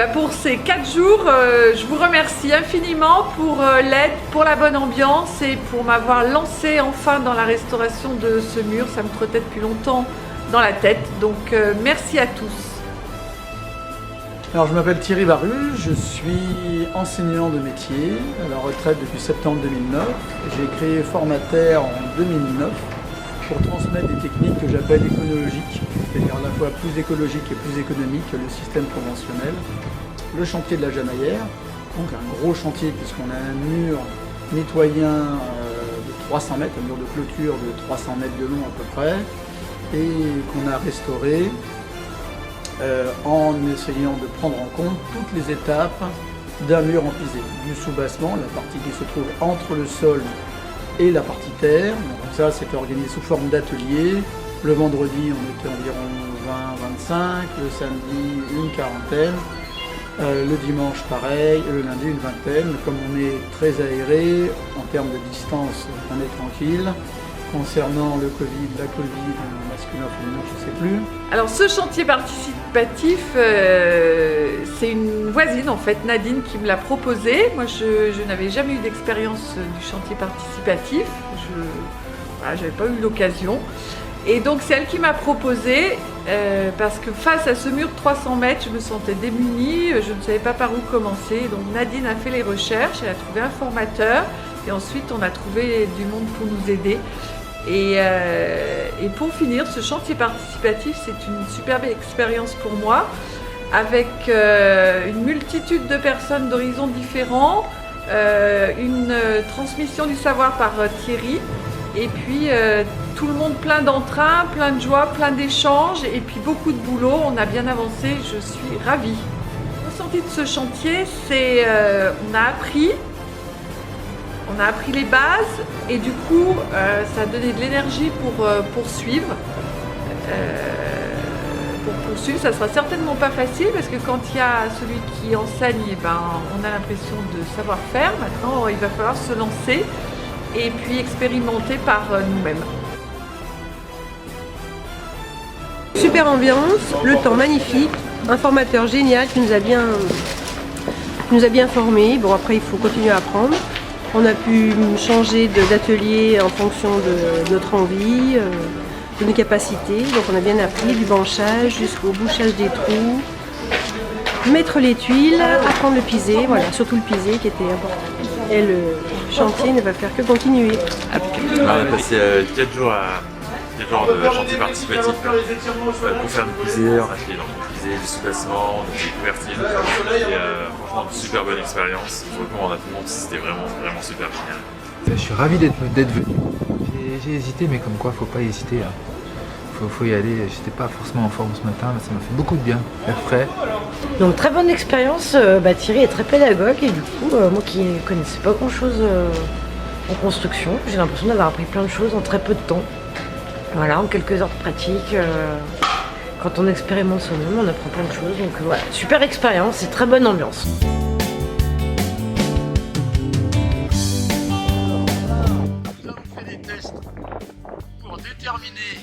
Pour ces 4 jours, je vous remercie infiniment pour l'aide, pour la bonne ambiance et pour m'avoir lancé enfin dans la restauration de ce mur. Ça me trottait depuis longtemps dans la tête, donc merci à tous. Alors je m'appelle Thierry Baru, je suis enseignant de métier à la retraite depuis septembre 2009. J'ai créé Formater en 2009 pour transmettre des techniques que j'appelle éconologiques, c'est-à-dire à la fois plus écologique et plus économique que le système conventionnel. Le chantier de la Jamaïère, donc un gros chantier puisqu'on a un mur mitoyen de 300 mètres, un mur de clôture de 300 mètres de long à peu près, et qu'on a restauré en essayant de prendre en compte toutes les étapes d'un mur en pisé, du soubassement, la partie qui se trouve entre le sol et la partie terre. Donc ça, c'était organisé sous forme d'atelier. Le vendredi, on était environ 20-25, le samedi, une quarantaine, le dimanche, pareil, et le lundi, une vingtaine. Comme on est très aéré, en termes de distance, on est tranquille. Concernant le Covid, la Covid, masculin, féminin, je ne sais plus. Alors ce chantier participatif, c'est une voisine en fait, Nadine, qui me l'a proposé. Moi je n'avais jamais eu d'expérience du chantier participatif, j'avais pas eu l'occasion. Et donc c'est elle qui m'a proposé, parce que face à ce mur de 300 mètres, je me sentais démunie, je ne savais pas par où commencer. Donc Nadine a fait les recherches, elle a trouvé un formateur, et ensuite on a trouvé du monde pour nous aider. Et pour finir, ce chantier participatif, c'est une superbe expérience pour moi, avec une multitude de personnes d'horizons différents, une transmission du savoir par Thierry, et puis tout le monde plein d'entrain, plein de joie, plein d'échanges, et puis beaucoup de boulot. On a bien avancé, je suis ravie. Le ressenti de ce chantier, c'est on a appris les bases et du coup ça a donné de l'énergie pour poursuivre. Ça sera certainement pas facile parce que quand il y a celui qui enseigne, on a l'impression de savoir faire. Maintenant, il va falloir se lancer et puis expérimenter par nous-mêmes. Super ambiance, le temps magnifique, un formateur génial qui nous a bien formés. Bon, après il faut continuer à apprendre. On a pu changer d'atelier en fonction de notre envie, de nos capacités. Donc on a bien appris du banchage jusqu'au bouchage des trous, mettre les tuiles, apprendre le pisé, voilà, surtout le pisé qui était important. Et le chantier ne va faire que continuer. On a passé 4 jours de chantier participatif pour faire du pisé, on a fait du pisé, du soubassement, on a fait des couvertines et franchement une super bonne expérience. Je recommande à tout le monde, c'était vraiment super génial. Je suis ravi d'être venu. J'ai hésité, mais comme quoi faut pas hésiter. Faut y aller. J'étais pas forcément en forme ce matin, mais ça m'a fait beaucoup de bien, être frais. Donc très bonne expérience, Thierry est très pédagogue et du coup moi qui ne connaissais pas grand chose en construction, j'ai l'impression d'avoir appris plein de choses en très peu de temps. Voilà, en quelques heures de pratique, quand on expérimente soi-même, on apprend plein de choses. Donc voilà, super expérience et très bonne ambiance. Nous avons fait des tests pour déterminer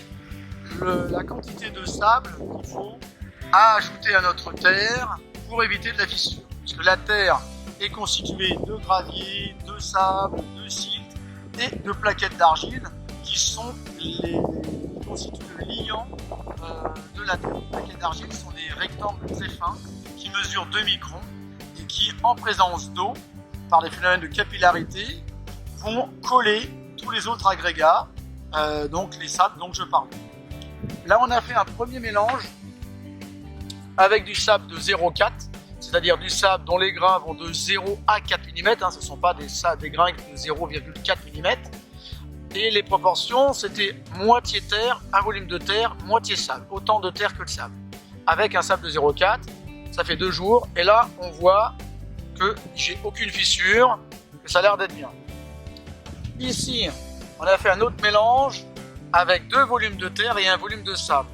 la quantité de sable qu'il faut ajouter à notre terre pour éviter de la fissure. Parce que la terre est constituée de gravier, de sable, de silt et de plaquettes d'argile qui sont constituent le liant de la terre. Les plaquettes d'argile sont des rectangles très fins qui mesurent 2 microns et qui, en présence d'eau, par des phénomènes de capillarité, vont coller tous les autres agrégats, donc les sables dont je parlais. Là, on a fait un premier mélange avec du sable de 0,4, c'est-à-dire du sable dont les grains vont de 0 à 4 mm, ce ne sont pas des grains de 0,4 mm. Et les proportions, c'était moitié terre, un volume de terre, moitié sable, autant de terre que de sable. Avec un sable de 0,4, ça fait 2 jours, et là, on voit que j'ai aucune fissure, que ça a l'air d'être bien. Ici, on a fait un autre mélange avec 2 volumes de terre et un volume de sable.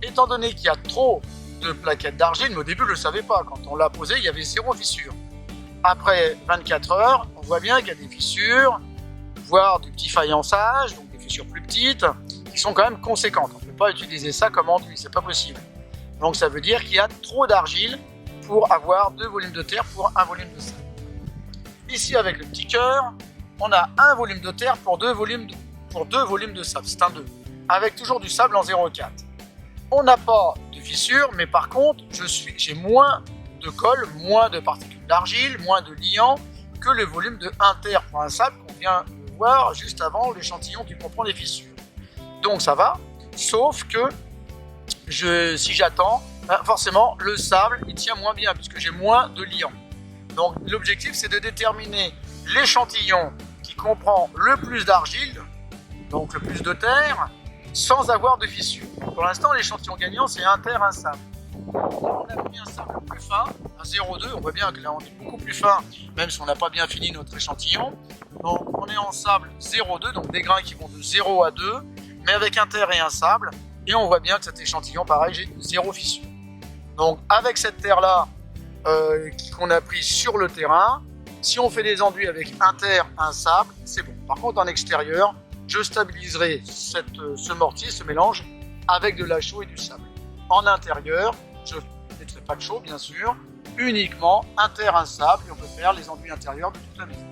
Étant donné qu'il y a trop de plaquettes d'argile, mais au début, je ne le savais pas, quand on l'a posé, il y avait 0 fissure. Après 24 heures, on voit bien qu'il y a des fissures, voire du petit faïençage, donc des fissures plus petites, qui sont quand même conséquentes. On ne peut pas utiliser ça comme enduit, c'est pas possible. Donc ça veut dire qu'il y a trop d'argile pour avoir 2 volumes de terre pour 1 volume de sable. Ici, avec le petit cœur, on a 1 volume de terre pour 2 volumes de sable, c'est un 2, avec toujours du sable en 0,4. On n'a pas de fissure, mais par contre, j'ai moins de colle, moins de particules d'argile, moins de liant que le volume de 1 terre pour un sable qu'on vient de voir juste avant l'échantillon qui comprend les fissures. Donc ça va, sauf que si j'attends, forcément le sable il tient moins bien puisque j'ai moins de liant. Donc l'objectif c'est de déterminer l'échantillon qui comprend le plus d'argile, donc le plus de terre, sans avoir de fissure. Pour l'instant l'échantillon gagnant c'est 1 terre, 1 sable. On a pris un sable plus fin, un 0,2, on voit bien que là on est beaucoup plus fin, même si on n'a pas bien fini notre échantillon. Donc on est en sable 0,2, donc des grains qui vont de 0 à 2, mais avec un terre et un sable, et on voit bien que cet échantillon, pareil, j'ai 0 fissure. Donc avec cette terre-là qu'on a prise sur le terrain, si on fait des enduits avec un terre, un sable, c'est bon. Par contre en extérieur, je stabiliserai ce mortier, ce mélange, avec de la chaux et du sable. En intérieur, je ne mettrai pas de chaux bien sûr, uniquement un terre, un sable, et on peut faire les enduits intérieurs de toute la maison.